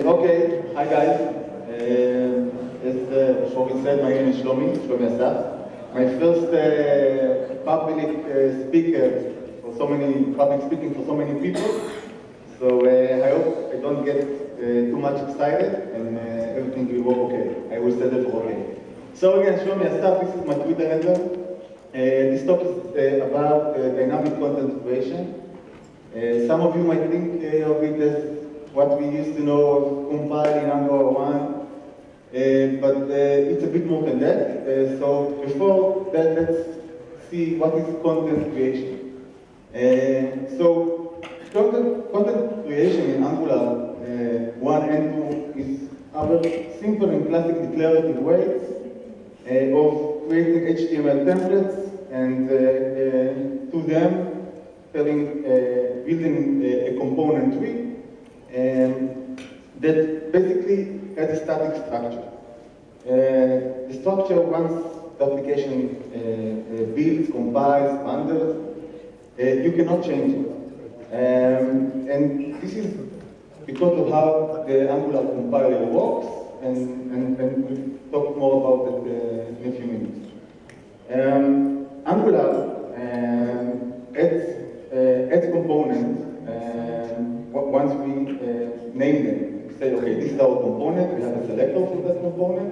Okay, hi guys. As Shori said, my name is Shlomi Asaf. My first public public speaking for so many people. So I hope I don't get too much excited and everything will work okay. I will settle for okay. So again, Shlomi Asaf, this is my Twitter handle. This talk is about dynamic content creation. Some of you might think of it as what we used to know of compile in Angular 1, but it's a bit more than that. So before that, let's see what is content creation. So content creation in Angular 1 and 2 is our simple and classic declarative ways of creating HTML templates and to them building a component tree that basically has a static structure. The structure, once the application builds, compiles, bundles, you cannot change it. And this is because of how the Angular compiler works, and we'll talk more about it in a few minutes. Angular adds components once we name them. We say, okay, this is our component, we have a selector for that component,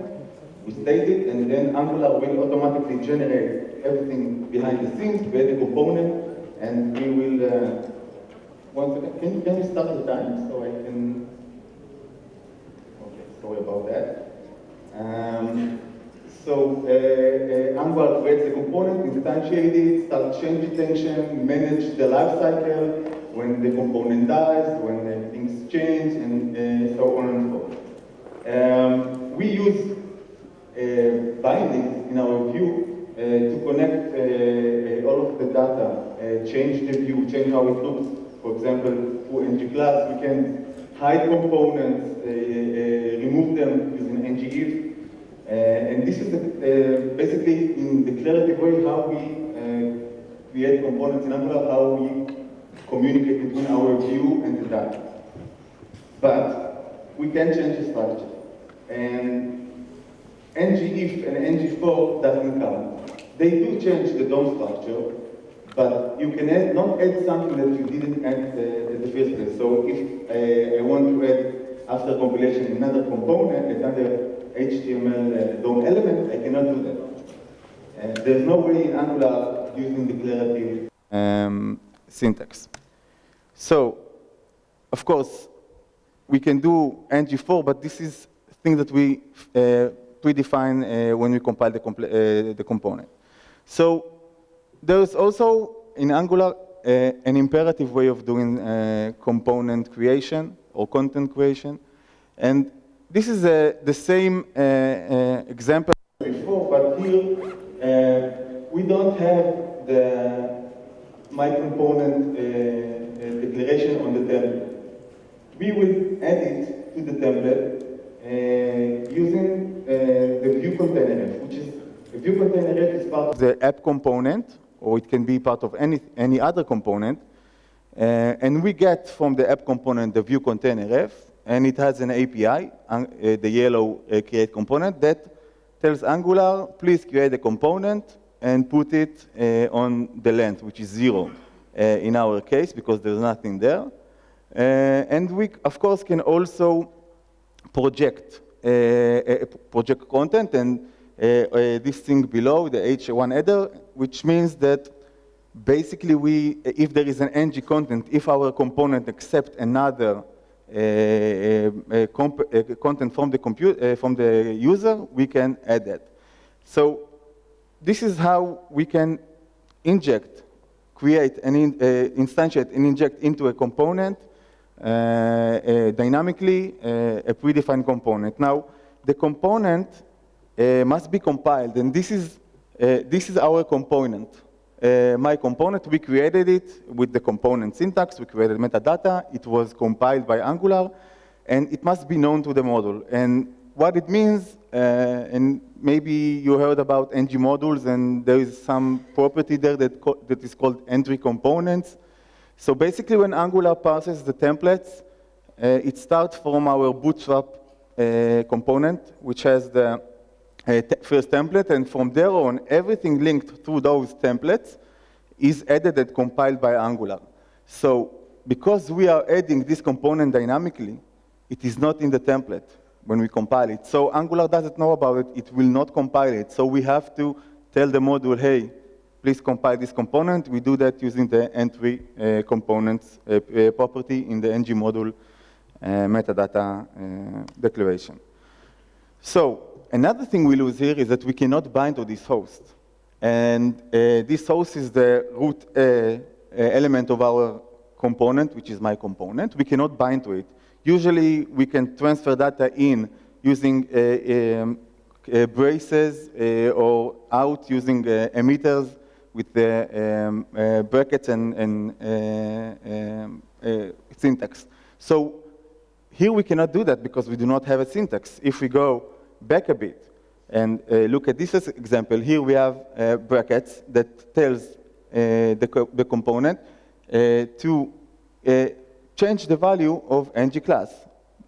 we state it, and then Angular will automatically generate everything behind the scenes, create a component, and we will, once again, can you start the time so I can, okay, sorry about that. So Angular creates a component, instantiate it, start change detection, manage the life cycle, when the component dies, when things change, and so on and so forth. We use bindings in our view to connect all of the data, change the view, change how it looks. For example, through ng class, we can hide components, remove them using ngIf. And this is basically in declarative way how we create components in Angular, how we communicate between our view and the data. But we can change the structure. And ngIf and ngFor doesn't count. They do change the DOM structure, but you can not add something that you didn't add at the first place. So if I want to add after compilation another component, another HTML DOM element, I cannot do that. There's no way in Angular using declarative syntax. So, of course, we can do ngFor, but this is thing that we predefine when we compile the component. So, there's also in Angular an imperative way of doing component creation or content creation, and this is the same example before, but here we don't have the my component declaration on the template. We will add it to the template using the view container ref, which is the view container ref is part of the app component, or it can be part of any other component, and we get from the app component the view container ref. And it has an API, the yellow create component, that tells Angular, please create a component and put it on the length, which is 0 in our case, because there's nothing there. And we, of course, can also project content, and this thing below, the H1 header, which means that basically if there is an ng content, if our component accepts another content from the user, we can add that. So this is how we can inject, create, and instantiate and inject into a component dynamically a predefined component. Now, the component must be compiled, and this is our component. My component, we created it with the component syntax, we created metadata, it was compiled by Angular, and it must be known to the model. And what it means, and maybe you heard about ng modules, and there is some property there that is called entry components. So basically when Angular parses the templates, it starts from our Bootstrap component, which has the first template, and from there on, everything linked through those templates is added and compiled by Angular. So because we are adding this component dynamically, it is not in the template when we compile it. So Angular doesn't know about it. It will not compile it. So we have to tell the module, hey, please compile this component. We do that using the entry components property in the ng module metadata declaration. So another thing we lose here is that we cannot bind to this host. And this host is the root element of our component, which is my component. We cannot bind to it. Usually, we can transfer data in using braces or out using emitters with the brackets and syntax. So here we cannot do that because we do not have a syntax. If we go back a bit and look at this example, here we have brackets that tells the component to change the value of ng class.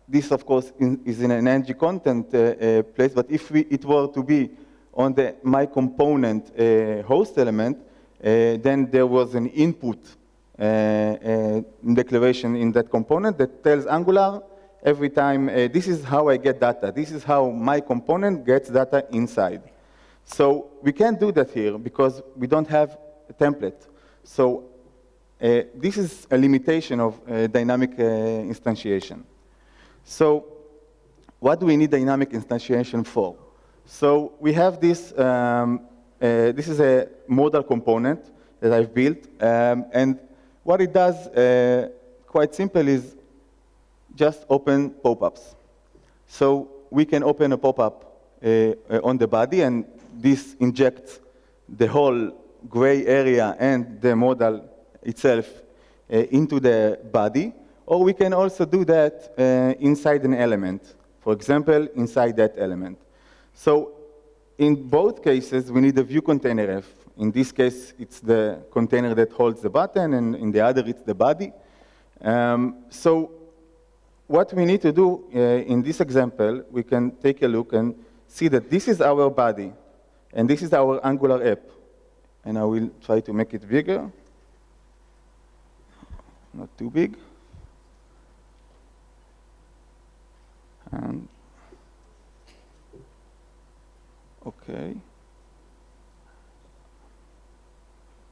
This, of course, is in an ng content place, but if it were to be on the my component host element, then there was an input declaration in that component that tells Angular every time, this is how I get data. This is how my component gets data inside. So we can't do that here because we don't have a template. So this is a limitation of dynamic instantiation. So what do we need dynamic instantiation for? So we have this, this is a modal component that I've built, and what it does, quite simple, is just open pop-ups. So we can open a pop-up on the body, and this injects the whole gray area and the modal itself into the body, or we can also do that inside an element. For example, inside that element. So in both cases, we need a view container F. In this case, it's the container that holds the button, and in the other, it's the body. So what we need to do in this example, we can take a look and see that this is our body, and this is our Angular app. And I will try to make it bigger. Not too big. And okay.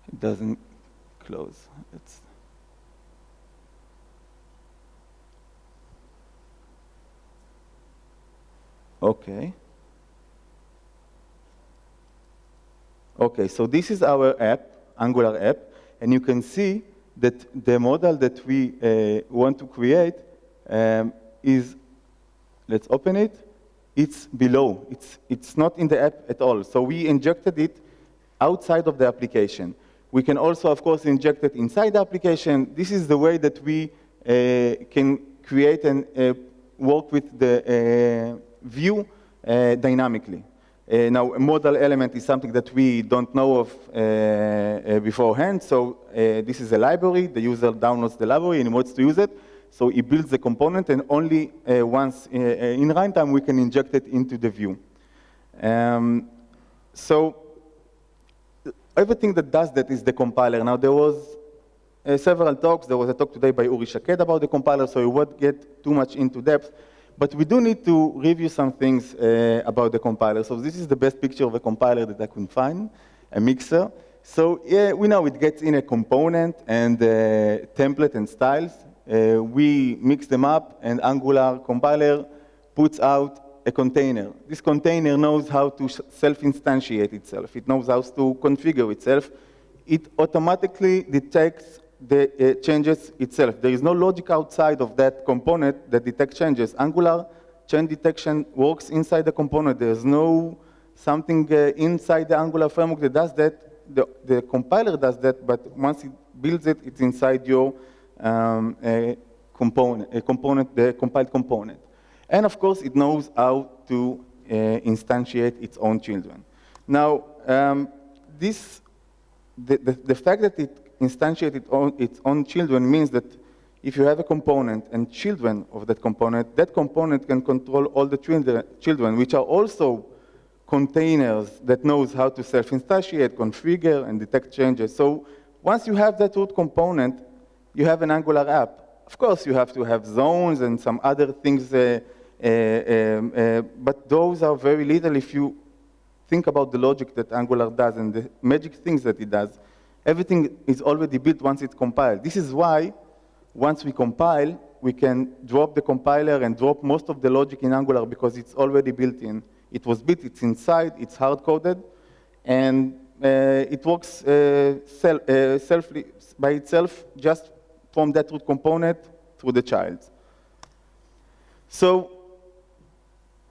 It doesn't close. It's okay. Okay, so this is our app, Angular app, and you can see that the model that we want to create is, let's open it, it's below. It's not in the app at all. So we injected it outside of the application. We can also, of course, inject it inside the application. This is the way that we can create and work with the view dynamically. Now, a modal element is something that we don't know of beforehand. So this is a library. The user downloads the library and he wants to use it. So he builds the component, and only once in runtime we can inject it into the view. So everything that does that is the compiler. Now, there was several talks. There was a talk today by Uri Shaked about the compiler, so we won't get too much into depth. But we do need to review some things about the compiler. So this is the best picture of a compiler that I could find, a mixer. So yeah, we know it gets in a component and template and styles. We mix them up, and Angular compiler puts out a container. This container knows how to self-instantiate itself. It knows how to configure itself. It automatically detects the changes itself. There is no logic outside of that component that detects changes. Angular change detection works inside the component. There's no something inside the Angular framework that does that. The compiler does that, but once it builds it, it's inside your component, the compiled component. And of course, it knows how to instantiate its own children. Now, the fact that it instantiates its own children means that if you have a component and children of that component can control all the children, which are also containers that knows how to self-instantiate, configure, and detect changes. So once you have that root component, you have an Angular app. Of course, you have to have zones and some other things, but those are very little if you think about the logic that Angular does and the magic things that it does. Everything is already built once it's compiled. This is why, once we compile, we can drop the compiler and drop most of the logic in Angular because it's already built in. It was built, it's inside, it's hard-coded, and it works by itself just from that root component through the child. So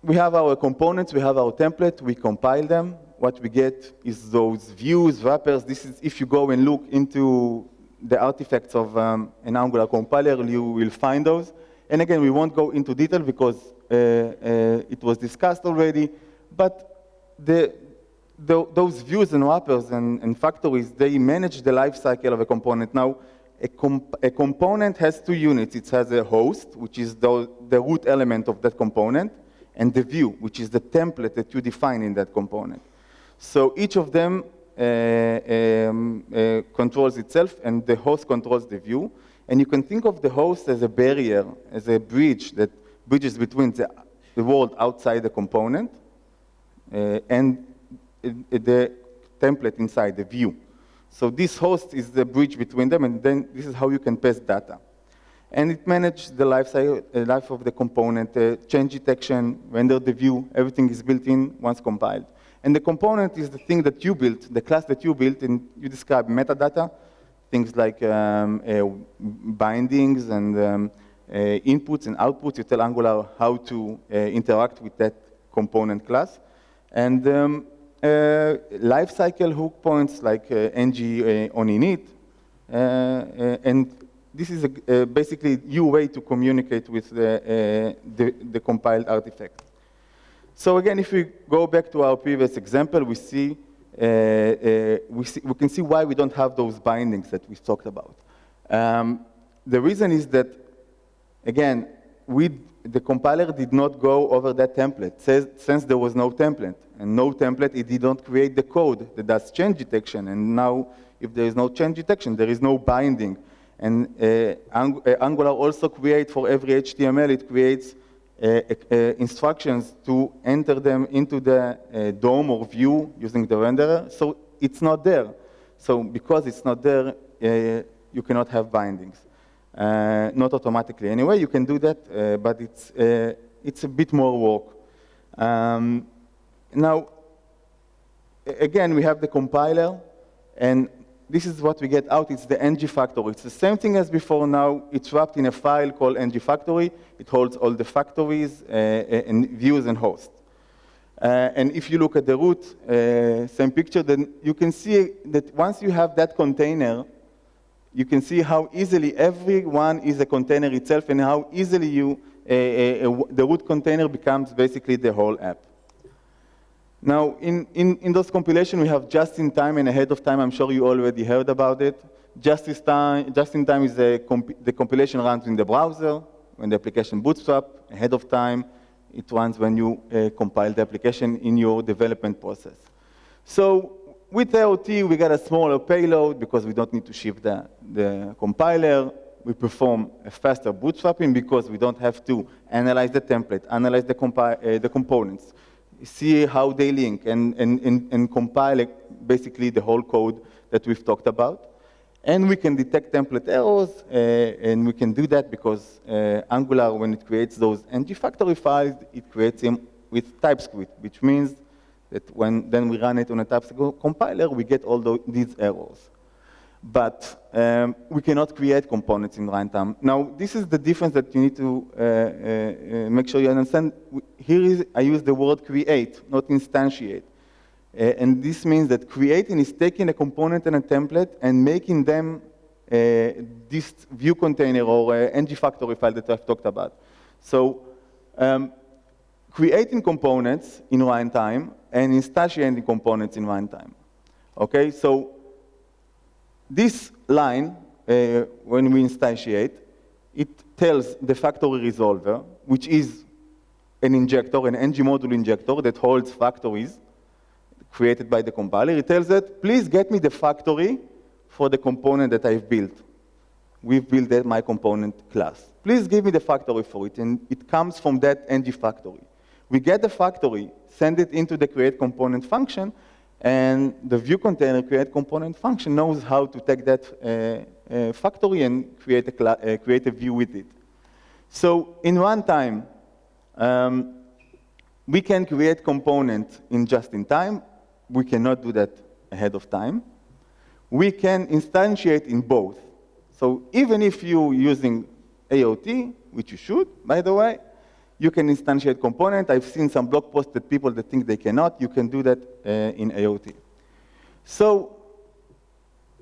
we have our components, we have our template, we compile them. What we get is those views, wrappers. This is, if you go and look into the artifacts of an Angular compiler, you will find those. And again, we won't go into detail because it was discussed already, but those views and wrappers and factories, they manage the life cycle of a component. Now, a component has two units. It has a host, which is the root element of that component, and the view, which is the template that you define in that component. So each of them controls itself, and the host controls the view. And you can think of the host as a barrier, as a bridge that bridges between the world outside the component and the template inside the view. So this host is the bridge between them, and then this is how you can pass data. And it manages the life of the component, change detection, render the view, everything is built in once compiled. And the component is the thing that you built, the class that you built, and you describe metadata, things like bindings and inputs and outputs. You tell Angular how to interact with that component class. And lifecycle hook points like ng on init. And this is basically your way to communicate with the compiled artifact. So again, if we go back to our previous example, we can see why we don't have those bindings that we talked about. The reason is that, again, the compiler did not go over that template, since there was no template. And no template, it did not create the code that does change detection. And now, if there is no change detection, there is no binding. And Angular also creates, for every HTML, it creates instructions to enter them into the DOM or view using the renderer. So it's not there. So because it's not there, you cannot have bindings. Not automatically. Anyway, you can do that, but it's a bit more work. Now, again, we have the compiler, and this is what we get out. It's the ng factory. It's the same thing as before. Now it's wrapped in a file called ng factory. It holds all the factories and views and hosts. And if you look at the root, same picture, then you can see that once you have that container, you can see how easily everyone is a container itself, and how easily the root container becomes basically the whole app. Now, in those compilation, we have just-in-time and ahead-of-time. I'm sure you already heard about it. Just-in-time is the compilation runs in the browser, when the application bootstrap. Ahead-of-time, it runs when you compile the application in your development process. So with AOT, we get a smaller payload because we don't need to ship the compiler. We perform a faster bootstrapping because we don't have to analyze the template, analyze the components, see how they link, and compile basically the whole code that we've talked about. And we can detect template errors, and we can do that because Angular, when it creates those ng factory files, it creates them with TypeScript, which means that when then we run it on a TypeScript compiler, we get all these errors. But we cannot create components in runtime. Now, this is the difference that you need to make sure you understand. Here I use the word create, not instantiate. And this means that creating is taking a component and a template and making them this view container or ng factory file that I've talked about. So creating components in runtime and instantiating components in runtime. Okay, so this line, when we instantiate, it tells the factory resolver, which is an injector, an ng module injector that holds factories created by the compiler. It tells it, please get me the factory for the component that I've built. We've built that my component class. Please give me the factory for it, and it comes from that ng factory. We get the factory, send it into the create component function, and the view container create component function knows how to take that factory and create a view with it. So in runtime, we can create component in just-in-time. We cannot do that ahead of time. We can instantiate in both. So even if you're using AOT, which you should, by the way, you can instantiate component. I've seen some blog posts that people that think they cannot. You can do that in AOT. So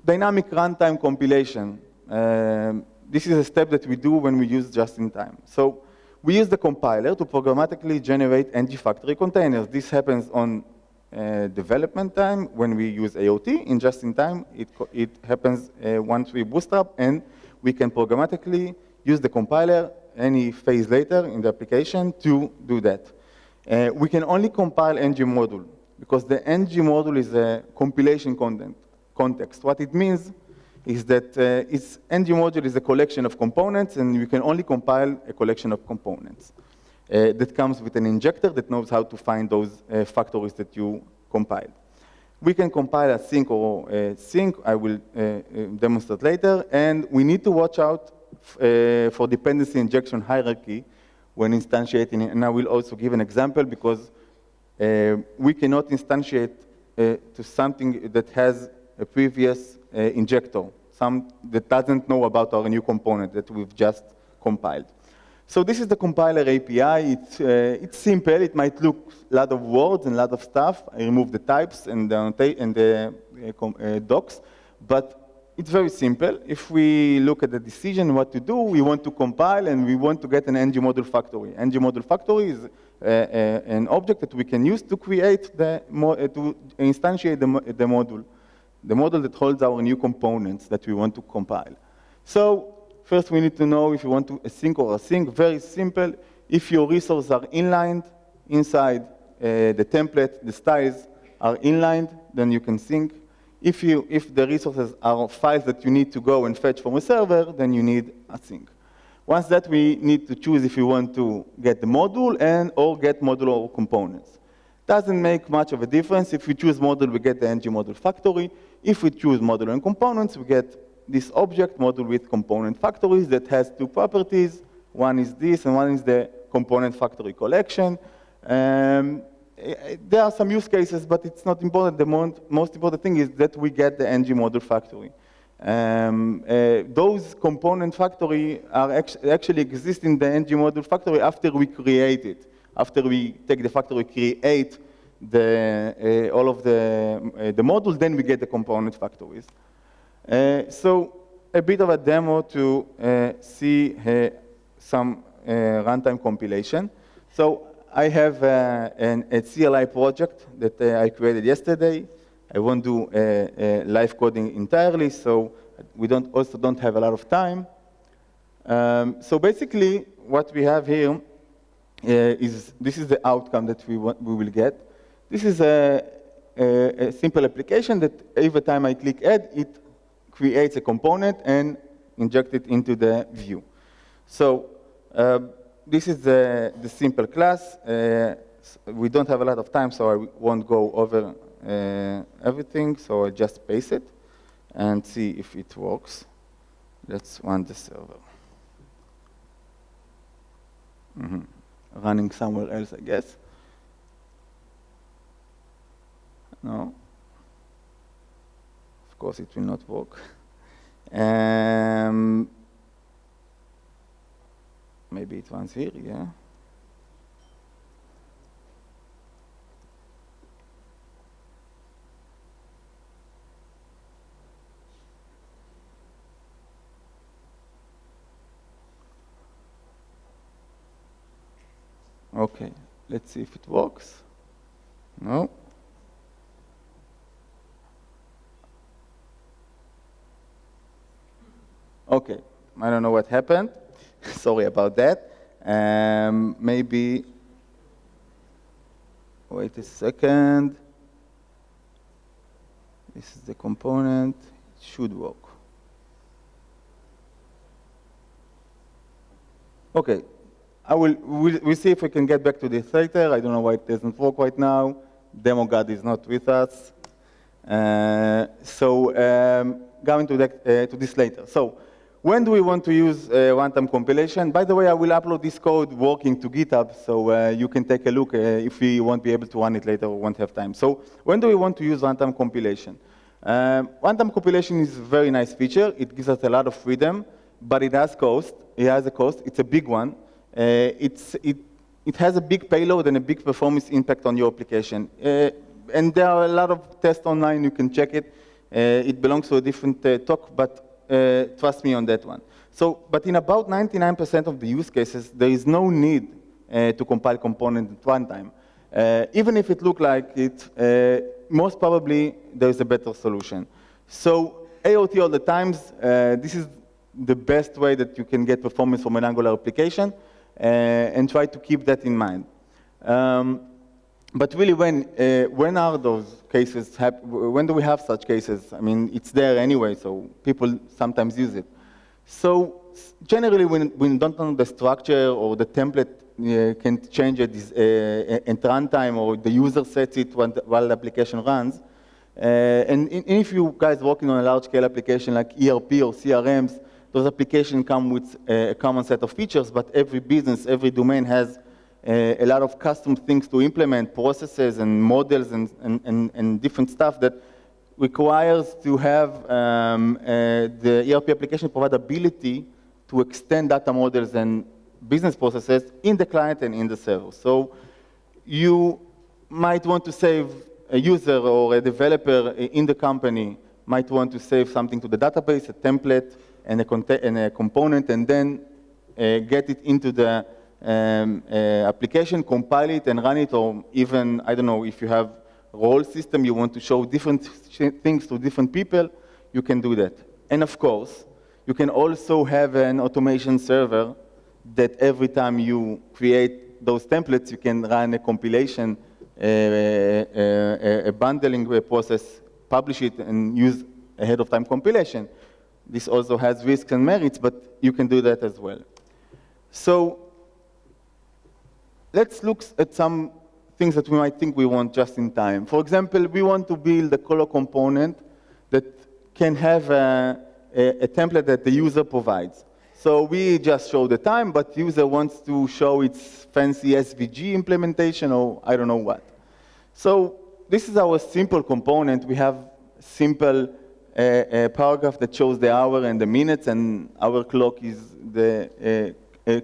dynamic runtime compilation. This is a step that we do when we use just-in-time. So we use the compiler to programmatically generate ng factory containers. This happens on development time when we use AOT. In just-in-time, it happens once we bootstrap, and we can programmatically use the compiler any phase later in the application to do that. We can only compile ng module because the ng module is a compilation context. What it means is that ng module is a collection of components, and you can only compile a collection of components. That comes with an injector that knows how to find those factories that you compiled. We can compile async or sync. I will demonstrate later. And we need to watch out for dependency injection hierarchy when instantiating it. And I will also give an example because we cannot instantiate to something that has a previous injector, some that doesn't know about our new component that we've just compiled. So this is the compiler API. It's simple. It might look a lot of words and a lot of stuff. I remove the types and the docs, but it's very simple. If we look at the decision what to do, we want to compile and we want to get an ng module factory. ng module factory is an object that we can use to create to instantiate the module that holds our new components that we want to compile. So first, we need to know if you want to async or async. Very simple. If your resources are inlined inside the template, the styles are inlined, then you can sync. If the resources are files that you need to go and fetch from a server, then you need async. Once that, we need to choose if you want to get the module or get module or components. Doesn't make much of a difference. If we choose module, we get the ng module factory. If we choose module and components, we get this object module with component factories that has two properties. One is this, and one is the component factory collection. There are some use cases, but it's not important. The most important thing is that we get the ng module factory. Those component factory are actually exist in the ng module factory after we create it. After we take the factory, create all of the module, then we get the component factories. So a bit of a demo to see some runtime compilation. So I have a CLI project that I created yesterday. I won't do live coding entirely, so we also don't have a lot of time. So basically, what we have here this is the outcome that we will get. This is a simple application that every time I click add, it creates a component and inject it into the view. So this is the simple class. We don't have a lot of time, so I won't go over everything. So I'll just paste it and see if it works. Let's run the server. Running somewhere else, I guess. No. Of course, it will not work. Maybe it runs here, yeah. Okay, let's see if it works. No. Okay, I don't know what happened. Sorry about that. Maybe, wait a second. This is the component. It should work. Okay, we'll see if we can get back to this later. I don't know why it doesn't work right now. Demo God is not with us. Going to this later. So when do we want to use runtime compilation? By the way, I will upload this code working to GitHub, so you can take a look if we won't be able to run it later or won't have time. So when do we want to use runtime compilation? Runtime compilation is a very nice feature. It gives us a lot of freedom, but it has cost. It has a cost. It's a big one. It has a big payload and a big performance impact on your application. And there are a lot of tests online. You can check it. It belongs to a different talk, but trust me on that one. So, but in about 99% of the use cases, there is no need to compile component at runtime. Even if it looks like it, most probably there is a better solution. So AOT all the times, this is the best way that you can get performance from an Angular application, and try to keep that in mind. But really, when are those cases when do we have such cases? I mean, it's there anyway, so people sometimes use it. So generally, when we don't know the structure or the template can change at runtime, or the user sets it while the application runs. And if you guys working on a large-scale application like ERP or CRMs, those applications come with a common set of features, but every business, every domain has a lot of custom things to implement, processes and models and different stuff that requires to have the ERP application provide ability to extend data models and business processes in the client and in the server. So you might want to save a user or a developer in the company might want to save something to the database, a template, and a component, and then get it into the application, compile it, and run it, or even, I don't know, if you have a role system, you want to show different things to different people, you can do that. And of course, you can also have an automation server that every time you create those templates, you can run a compilation, a bundling process, publish it, and use ahead of time compilation. This also has risks and merits, but you can do that as well. So let's look at some things that we might think we want just in time. For example, we want to build a color component that can have a template that the user provides. So we just show the time, but user wants to show its fancy SVG implementation or I don't know what. So this is our simple component. We have simple paragraph that shows the hour and the minutes, and our clock is the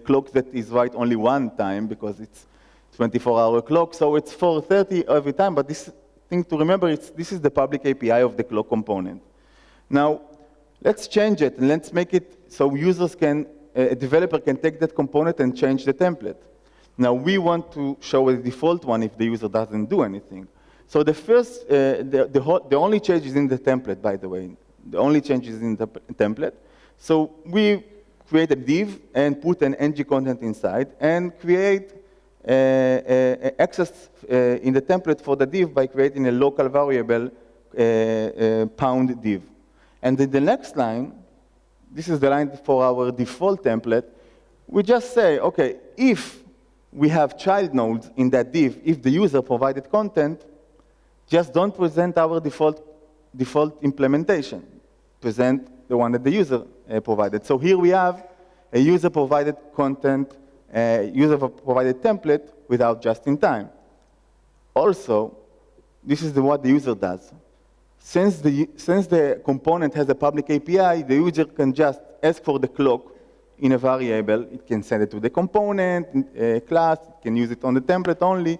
clock that is right only one time because it's 24-hour clock. So it's 4:30 every time, but this thing to remember, this is the public API of the clock component. Now, let's change it, and let's make it so users can, a developer can take that component and change the template. Now, we want to show a default one if the user doesn't do anything. So the first, the only change is in the template, by the way. The only change is in the template. So we create a div and put an ng content inside and create access in the template for the div by creating a local variable pound div. And in the next line, this is the line for our default template, we just say, okay, if we have child nodes in that div, if the user provided content, just don't present our default implementation. Present the one that the user provided. So here we have a user-provided content, user-provided template without just-in-time. Also, this is what the user does. Since the component has a public API, the user can just ask for the clock in a variable. It can send it to the component class. It can use it on the template only.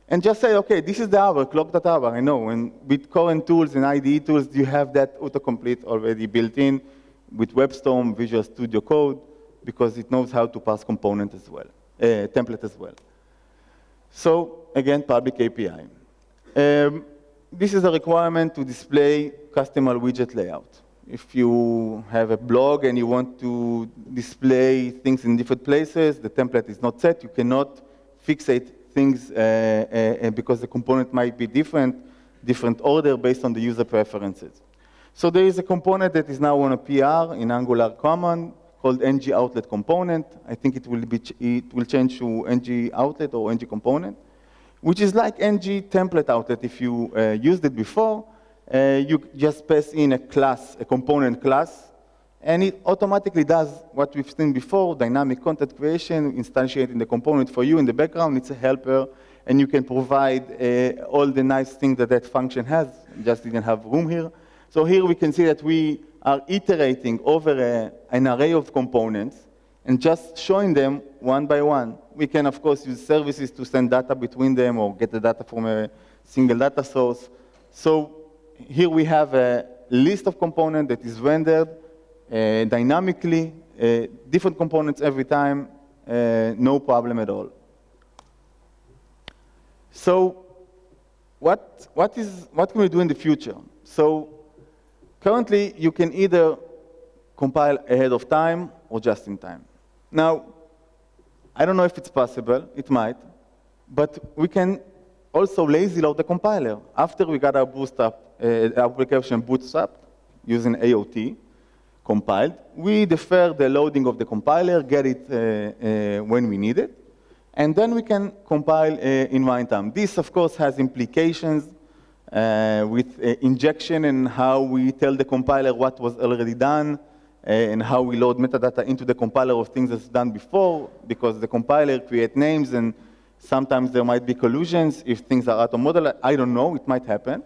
And just say, okay, this is the hour, clock.hour. I know, and with current tools and IDE tools, you have that autocomplete already built in with WebStorm, Visual Studio Code, because it knows how to pass component as well, template as well. So again, public API. This is a requirement to display customer widget layout. If you have a blog and you want to display things in different places, the template is not set. You cannot fixate things because the component might be different order based on the user preferences. So there is a component that is now on a PR in Angular Common called ng outlet component. I think it will change to ng outlet or ng component, which is like ng template outlet. If you used it before, you just pass in a class, a component class, and it automatically does what we've seen before, dynamic content creation, instantiating the component for you in the background. It's a helper, and you can provide all the nice things that that function has. Just didn't have room here. So here we can see that we are iterating over an array of components and just showing them one by one. We can, of course, use services to send data between them or get the data from a single data source. So here we have a list of components that is rendered dynamically, different components every time, no problem at all. So what can we do in the future? So currently, you can either compile ahead of time or just in time. Now, I don't know if it's possible, it might, but we can also lazy load the compiler. After we got our application bootstrapped using AOT, compiled, we defer the loading of the compiler, get it when we need it, and then we can compile in runtime. This, of course, has implications with injection and how we tell the compiler what was already done, and how we load metadata into the compiler of things that's done before, because the compiler creates names, and sometimes there might be collusions if things are out of model. I don't know, it might happen.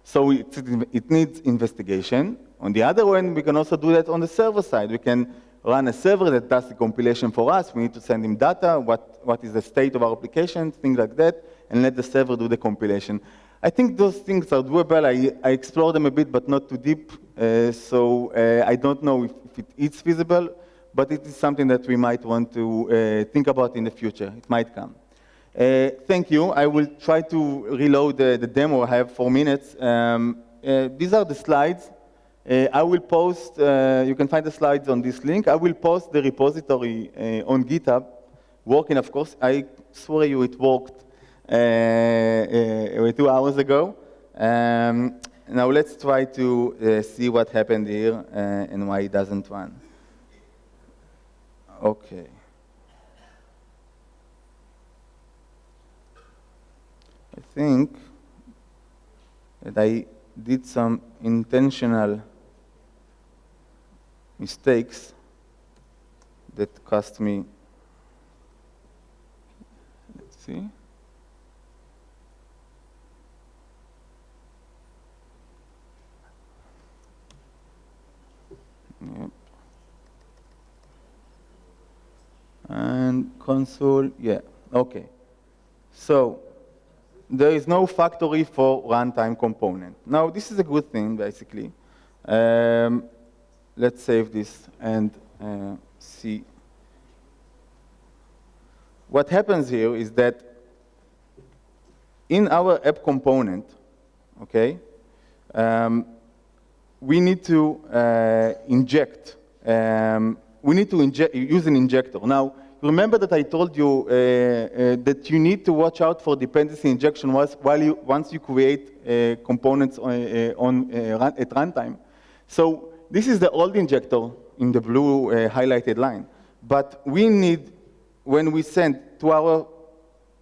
So it needs investigation. On the other hand, we can also do that on the server side. We can run a server that does the compilation for us. We need to send him data, what is the state of our application, things like that, and let the server do the compilation. I think those things are doable. I explored them a bit, but not too deep. So I don't know if it is feasible, but it is something that we might want to think about in the future. It might come. Thank you. I will try to reload the demo. I have 4 minutes. These are the slides. I will post, you can find the slides on this link. I will post the repository on GitHub, working, of course. I swear you it worked 2 hours ago. Now let's try to see what happened here and why it doesn't run. Okay. I think that I did some intentional mistakes that cost me. Let's see. Yep. And console, yeah, okay. So there is no factory for runtime component. Now, this is a good thing, basically. Let's save this and see. What happens here is that in our app component, okay, we need to inject. We need to use an injector. Now, remember that I told you that you need to watch out for dependency injection once you create components at runtime. So this is the old injector in the blue highlighted line. But we need, when we send to our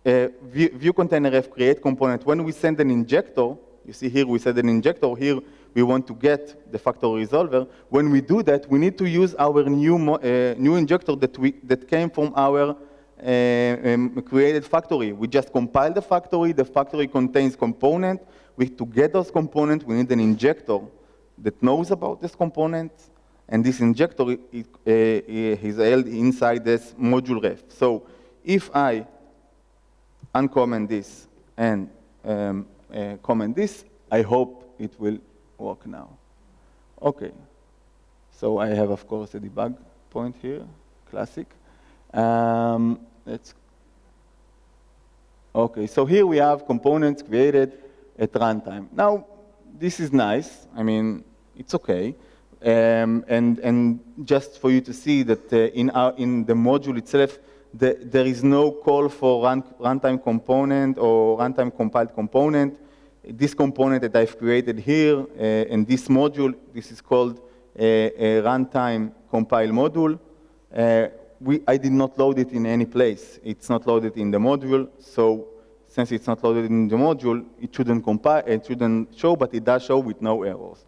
view container f create component, when we send an injector, you see here we said an injector, here we want to get the factory resolver. When we do that, we need to use our new injector that came from our created factory. We just compile the factory contains component. To get those components, we need an injector that knows about this component, and this injector is held inside this module ref. So if I uncomment this and comment this, I hope it will work now. Okay, so I have, of course, a debug point here, classic. Okay, so here we have components created at runtime. Now, this is nice. I mean, it's okay. And just for you to see that in the module itself, there is no call for runtime component or runtime compiled component. This component that I've created here in this module, this is called a runtime compile module. I did not load it in any place. It's not loaded in the module, so since it's not loaded in the module, it shouldn't compile, it shouldn't show, but it does show with no errors.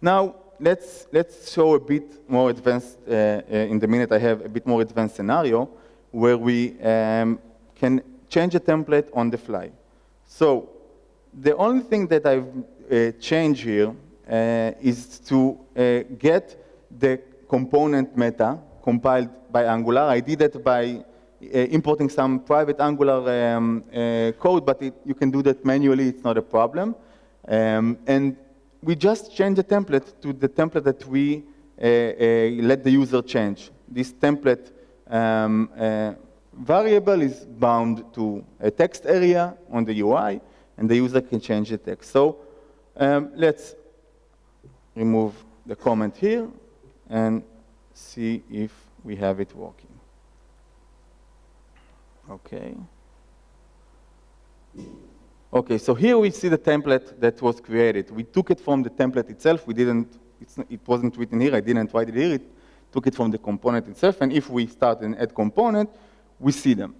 Now, let's show a bit more advanced, in the minute I have a bit more advanced scenario, where we can change a template on the fly. So, the only thing that I've changed here is to get the component meta compiled by Angular. I did that by importing some private Angular code, but you can do that manually, it's not a problem. And we just change the template to the template that we let the user change. This template variable is bound to a text area on the UI, and the user can change the text. So let's remove the comment here and see if we have it working. Okay. Okay, so here we see the template that was created. We took it from the template itself. It wasn't written here. I didn't write it here. It took it from the component itself. And if we start an add component, we see them.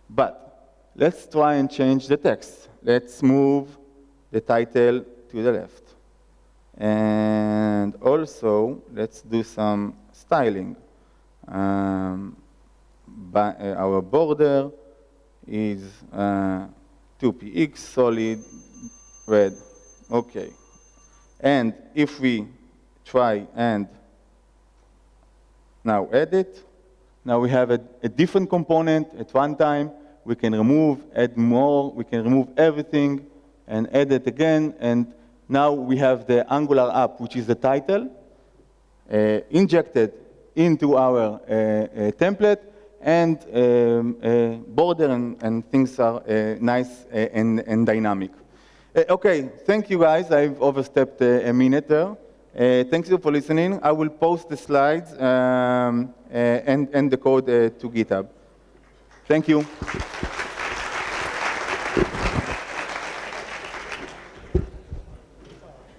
But let's try and change the text. Let's move the title to the left. And also, let's do some styling. Our border is 2px solid red. Okay. And if we try and now edit, now we have a different component at runtime. We can remove, add more, we can remove everything and add it again. And now we have the Angular app, which is the title, injected into our template, and border and things are nice and dynamic. Okay, thank you guys. I've overstepped a minute there. Thank you for listening. I will post the slides and the code to GitHub. Thank you.